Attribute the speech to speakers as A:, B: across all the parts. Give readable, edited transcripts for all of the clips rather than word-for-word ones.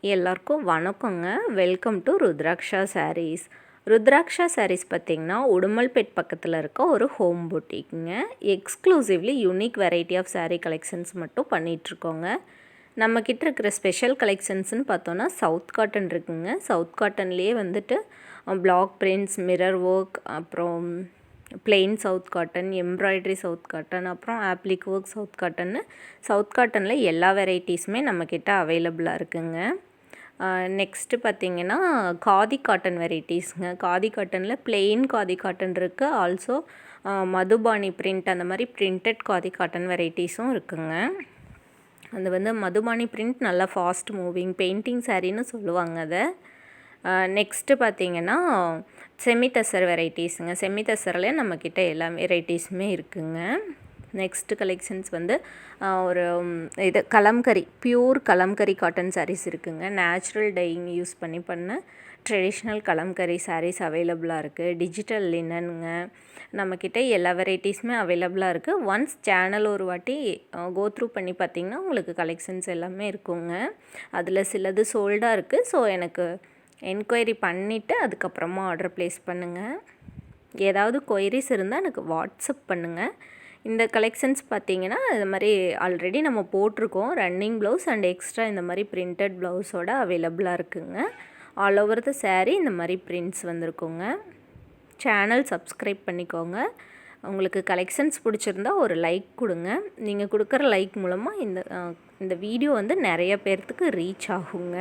A: எல்லாருக்கும் வணக்கங்க. Welcome to Rudraksha saris. Rudraksha saris பார்த்திங்கன்னா உடுமல்பேட் பக்கத்தில் இருக்க ஒரு ஹோம் புட்டிக்குங்க. Exclusively unique variety of sari collections மட்டும் பண்ணிகிட்ருக்கோங்க. நம்மக்கிட்ட இருக்கிற ஸ்பெஷல் கலெக்ஷன்ஸ்னு பார்த்தோன்னா சவுத் காட்டன் இருக்குங்க. சவுத் காட்டன்லேயே வந்துட்டு பிளாக் பிரிண்ட்ஸ், மிரர் ஒர்க், அப்புறம் plain south cotton, embroidery south cotton, அப்புறம் ஆப்ளிக் ஒர்க் சவுத் காட்டன்னு சவுத் காட்டனில் எல்லா வெரைட்டிஸுமே நம்மக்கிட்ட அவைலபிளாக இருக்குங்க. நெக்ஸ்ட்டு பார்த்திங்கன்னா காதி காட்டன் வெரைட்டிஸுங்க. காதி காட்டனில் பிளெயின் காதி காட்டன் இருக்குது. ஆல்சோ மதுபானி பிரிண்ட், அந்த மாதிரி பிரிண்டட் காதி காட்டன் வெரைட்டிஸும் இருக்குங்க. அது வந்து மதுபானி பிரிண்ட் நல்லா ஃபாஸ்ட் மூவிங் பெயிண்டிங் சாரின்னு சொல்லுவாங்க அதை. நெக்ஸ்ட்டு பார்த்திங்கன்னா செமி தசர் வெரைட்டிஸுங்க. செமி தசரில் நம்மக்கிட்ட எல்லா வெரைட்டிஸுமே இருக்குங்க. நெக்ஸ்ட்டு கலெக்ஷன்ஸ் வந்து ஒரு இது கலம்கரி, பியூர் கலம்கரி காட்டன் சாரீஸ் இருக்குதுங்க. நேச்சுரல் டையிங் யூஸ் பண்ண ட்ரெடிஷ்னல் கலம்கரி சாரீஸ் அவைலபிளாக இருக்குது. டிஜிட்டல் லினனுங்க. நம்மக்கிட்ட எல்லா வெரைட்டிஸுமே அவைலபிளாக இருக்குது. ஒன்ஸ் சேனல் ஒரு வாட்டி கோத்ரூ பண்ணி பார்த்திங்கன்னா உங்களுக்கு கலெக்ஷன்ஸ் எல்லாமே இருக்குங்க. அதில் சிலது சோல்டாக இருக்குது. ஸோ எனக்கு என்கொயரி பண்ணிவிட்டு அதுக்கப்புறமா ஆர்டர் ப்ளேஸ் பண்ணுங்கள். ஏதாவது கொயரிஸ் இருந்தால் எனக்கு வாட்ஸ்அப் பண்ணுங்கள். இந்த கலெக்ஷன்ஸ் பார்த்திங்கன்னா இது மாதிரி ஆல்ரெடி நம்ம போட்டிருக்கோம். ரன்னிங் ப்ளவுஸ் அண்ட் எக்ஸ்ட்ரா இந்த மாதிரி பிரிண்டட் ப்ளவுஸோட அவைலபிளாக இருக்குதுங்க. ஆல் ஓவர் த சாரீ இந்த மாதிரி பிரிண்ட்ஸ் வந்திருக்குங்க. சேனல் சப்ஸ்கிரைப் பண்ணிக்கோங்க. உங்களுக்கு கலெக்ஷன்ஸ் பிடிச்சிருந்தா ஒரு லைக் கொடுங்க. நீங்கள் கொடுக்குற லைக் மூலமாக இந்த வீடியோ வந்து நிறைய பேர்த்துக்கு ரீச் ஆகுங்க.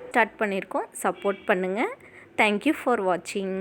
A: ஸ்டார்ட் பண்ணியிருக்கோம். சப்போர்ட் பண்ணுங்கள். தேங்க்யூ ஃபார் வாட்சிங்.